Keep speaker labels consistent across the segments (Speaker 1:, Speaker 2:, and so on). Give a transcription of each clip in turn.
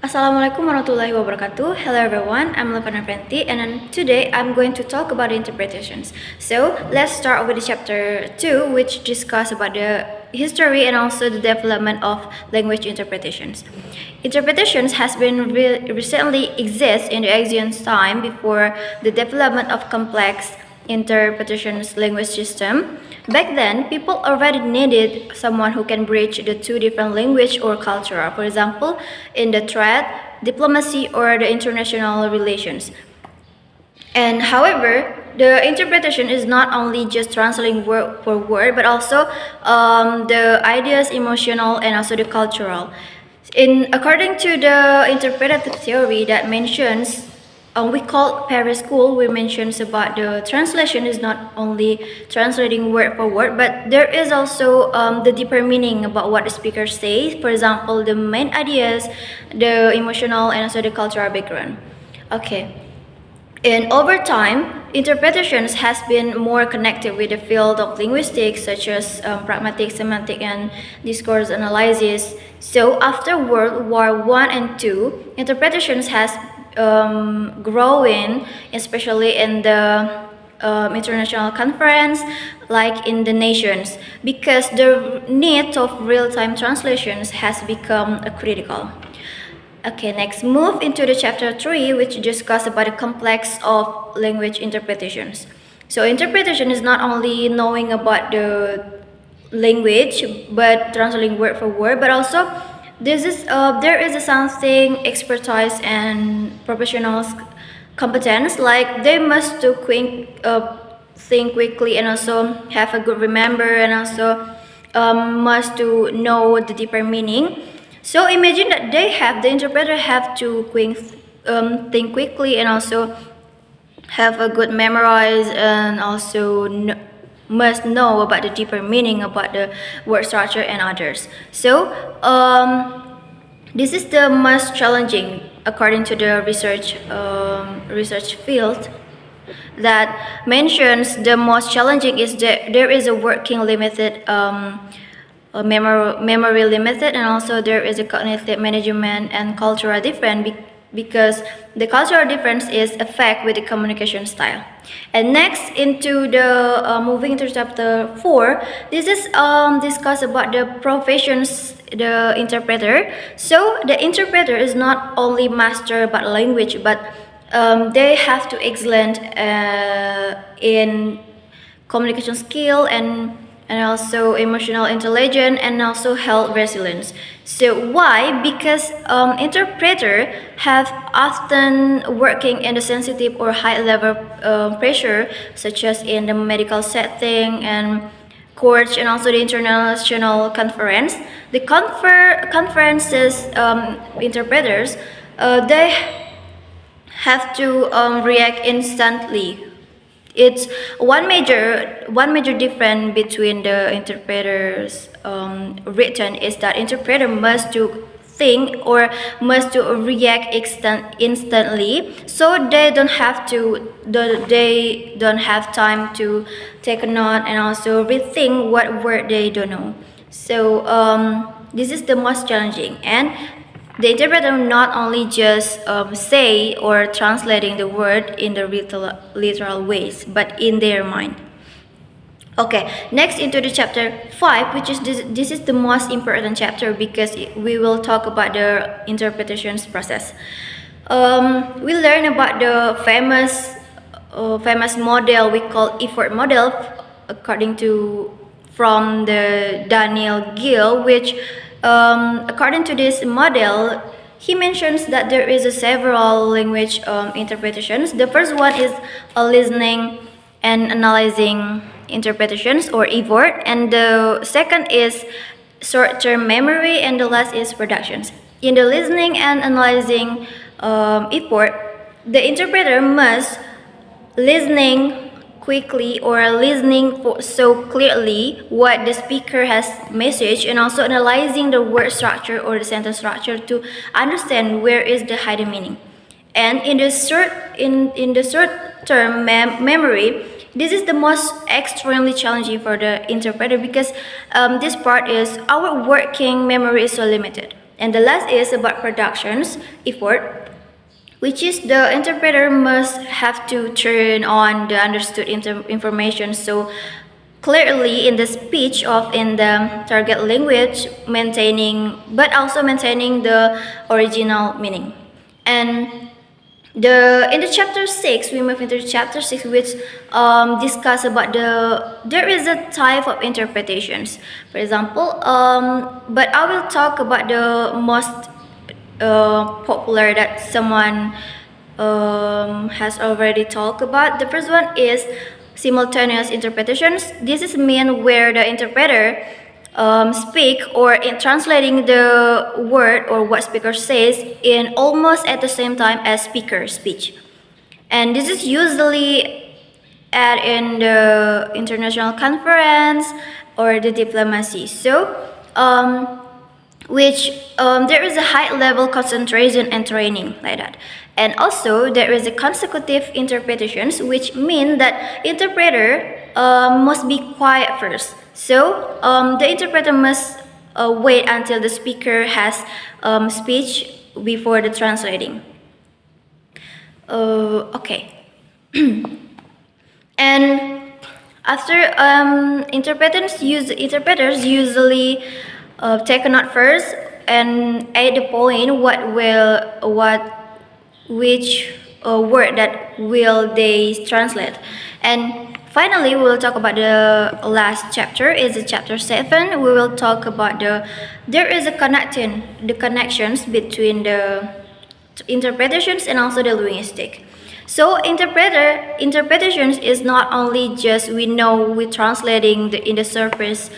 Speaker 1: Assalamualaikum warahmatullahi wabarakatuh. Hello everyone, I'm Levana Prenti and today I'm going to talk about interpretations. So let's start with chapter 2, which discuss about the history and also the development of language interpretations. Interpretations has been recently exist in the ancient time before the development of complex interpretations language system. Back then, people already needed someone who can bridge the two different language or culture, for example, in the trade, diplomacy, or the international relations. And however, the interpretation is not only just translating word for word, but also the ideas, emotional, and also the cultural. According to the interpretative theory that mentions, we call Paris School, we mentions about the translation is not only translating word for word, but there is also the deeper meaning about what the speaker says. For example, the main ideas, the emotional, and also the cultural background. Okay. And over time, interpretations has been more connected with the field of linguistics, such as pragmatic, semantic, and discourse analysis. So after World War I and II, interpretations has grown, especially in the international conference, like in the nations, because the need of real-time translations has become critical. Okay, next move into the chapter 3, which discuss about the complex of language interpretations. So interpretation is not only knowing about the language, but translating word for word, but also there is something expertise and professional competence, like they must think quickly and also have a good remember and also must to know the deeper meaning. So imagine that the interpreter have to think quickly and also have a good memorize and also must know about the deeper meaning about the word structure and others. So this is the most challenging according to the research field that mentions the most challenging is that there is a working limited memory limited, and also there is a cognitive management and cultural difference because the cultural difference is affect with the communication style. And next into the moving into chapter 4, this is discuss about the professions the interpreter. So the interpreter is not only master about language, but they have to excellent in communication skill and also emotional intelligence and also health resilience. So why? Because interpreter have often working in the sensitive or high level pressure, such as in the medical setting and courts and also the international conference. The conferences interpreters they have to react instantly. It's one major difference between the interpreters written is that interpreter must to think or must to react instantly, so they don't have time to take a note and also rethink what word they don't know. So this is the most challenging, and the interpreter not only just say or translating the word in the literal ways, but in their mind. Okay, next into the chapter 5, which is this is the most important chapter because we will talk about the interpretations process. We learn about the famous model we call effort model, according to from the Daniel Gill, which according to this model, he mentions that there is several language interpretations. The first one is listening and analyzing interpretations or effort, and the second is short-term memory, and the last is productions. In the listening and analyzing effort, the interpreter must listening quickly or listening so clearly what the speaker has message, and also analyzing the word structure or the sentence structure to understand where is the hidden meaning. And in the short term memory, this is the most extremely challenging for the interpreter because this part is our working memory is so limited, And the last is about productions effort, which is the interpreter must have to turn on the understood information so clearly in the speech of in the target language, but also maintaining the original meaning. And in the chapter 6 we move into chapter 6, which discuss about there is a type of interpretations, for example, but I will talk about the most popular that someone has already talked about. The first one is simultaneous interpretations. This is mean where the interpreter speak or in translating the word or what speaker says in almost at the same time as speaker speech. And this is usually at in the international conference or the diplomacy. So there is a high level concentration and training like that. And also there is a consecutive interpretations, which mean that interpreter must be quiet first. So the interpreter must wait until the speaker has speech before the translating. Okay. And after interpreters usually take a note first and at the point which word that will they translate. And finally we will talk about the last chapter is the chapter 7. We will talk about there is a connections between the interpretations and also the linguistic. So interpretations is not only just we translating in the surface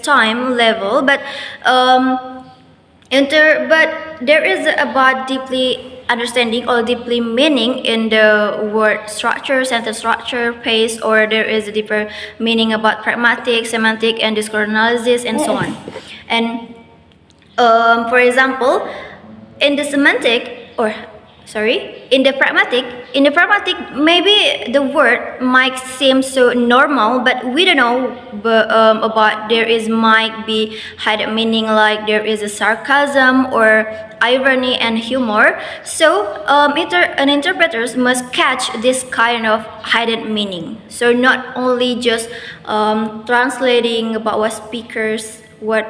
Speaker 1: time level, but there is about deeply understanding or deeply meaning in the word structure, sentence structure, pace, or there is a deeper meaning about pragmatic, semantic, and discourse analysis, and so on. And for example, in the semantic or in the pragmatic, maybe the word might seem so normal, but we don't know about there is might be hidden meaning, like there is a sarcasm or irony and humor. So interpreters must catch this kind of hidden meaning. So not only just translating about what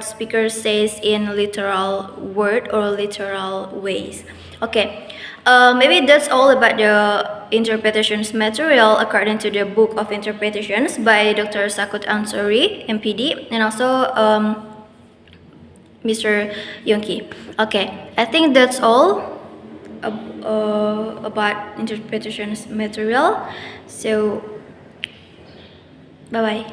Speaker 1: speaker says in literal word or literal ways. Okay. Maybe that's all about the interpretations material according to the Book of Interpretations by Dr. Sakut Ansori, MPD, and also Mr. Yongki. Okay, I think that's all about interpretations material. So, bye bye.